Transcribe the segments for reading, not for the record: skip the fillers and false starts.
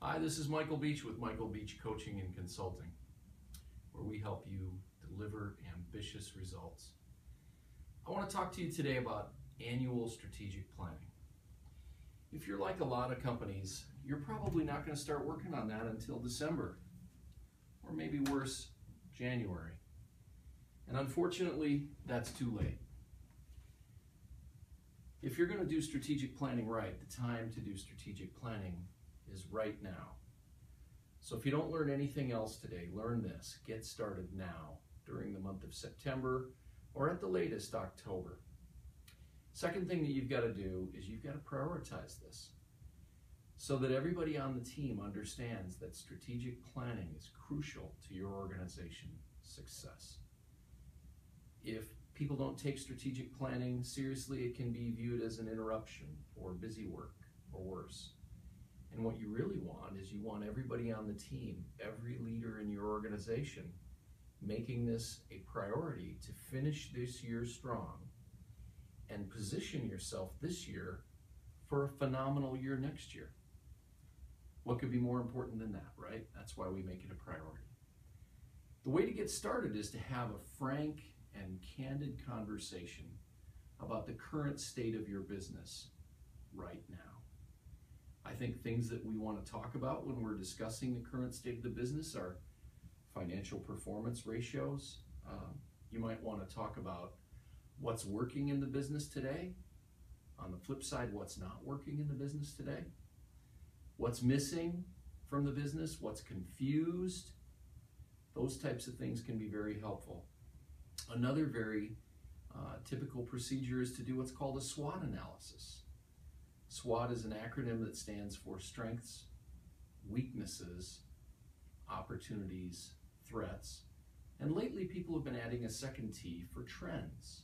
Hi, this is Michael Beach with Michael Beach Coaching and Consulting, where we help you deliver ambitious results. I want to talk to you today about annual strategic planning. If you're like a lot of companies, you're probably not going to start working on that until December, or maybe worse, January. And unfortunately, that's too late. If you're going to do strategic planning right, the time to do strategic planning is right now. So if you don't learn anything else today, learn this. Get started now during the month of September or at the latest October. Second thing that you've got to do is you've got to prioritize this so that everybody on the team understands that strategic planning is crucial to your organization's success. If people don't take strategic planning seriously, it can be viewed as an interruption or busy work or worse. And what you really want is you want everybody on the team, every leader in your organization, making this a priority to finish this year strong and position yourself this year for a phenomenal year next year. What could be more important than that, right? That's why we make it a priority. The way to get started is to have a frank and candid conversation about the current state of your business right now. I think things that we want to talk about when we're discussing the current state of the business are financial performance ratios. You might want to talk about what's working in the business today. On the flip side, what's not working in the business today. What's missing from the business, what's confused. Those types of things can be very helpful. Another very typical procedure is to do what's called a Swot analysis. SWOT is an acronym that stands for strengths, weaknesses, opportunities, threats, and lately people have been adding a second T for trends.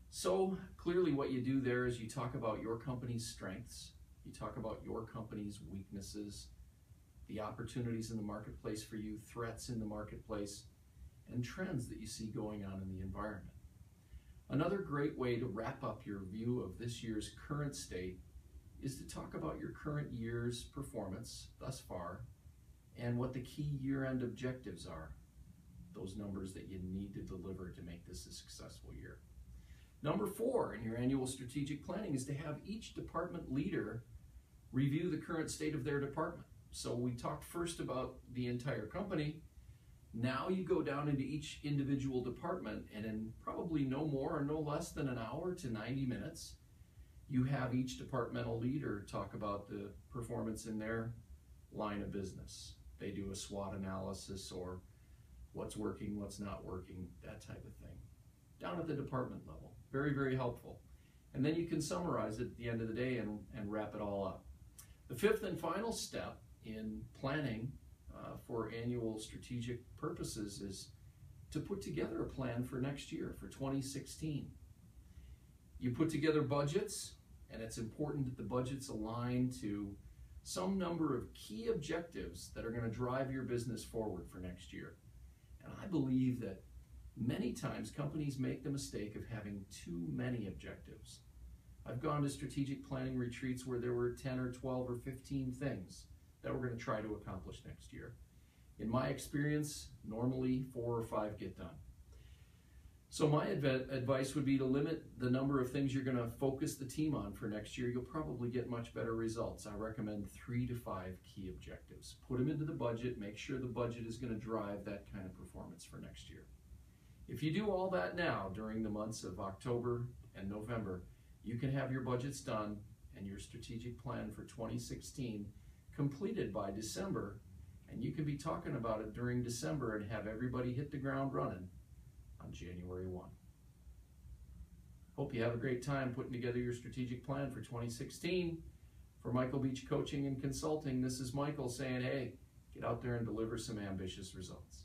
So clearly what you do there is you talk about your company's strengths, you talk about your company's weaknesses, the opportunities in the marketplace for you, threats in the marketplace, and trends that you see going on in the environment. Another great way to wrap up your view of this year's current state is to talk about your current year's performance thus far and what the key year-end objectives are, those numbers that you need to deliver to make this a successful year. Number 4 in your annual strategic planning is to have each department leader review the current state of their department. So we talked first about the entire company. Now you go down into each individual department, and in probably no more or no less than an hour to 90 minutes, you have each departmental leader talk about the performance in their line of business. They do a SWOT analysis or what's working, what's not working, that type of thing. Down at the department level. Very, very helpful. And then you can summarize it at the end of the day and wrap it all up. The 5th and final step in planning for annual strategic purposes is to put together a plan for next year, for 2016. You put together budgets, and it's important that the budgets align to some number of key objectives that are going to drive your business forward for next year. And I believe that many times companies make the mistake of having too many objectives. I've gone to strategic planning retreats where there were 10 or 12 or 15 things that we're going to try to accomplish next year. In my experience, normally 4 or 5 get done. So my advice would be to limit the number of things you're going to focus the team on for next year. You'll probably get much better results. I recommend 3 to 5 key objectives. Put them into the budget. Make sure the budget is going to drive that kind of performance for next year. If you do all that now during the months of October and November, you can have your budgets done and your strategic plan for 2016 completed by December, and you can be talking about it during December and have everybody hit the ground running on January 1. Hope you have a great time putting together your strategic plan for 2016. For Michael Beach Coaching and Consulting, this is Michael saying, hey, get out there and deliver some ambitious results.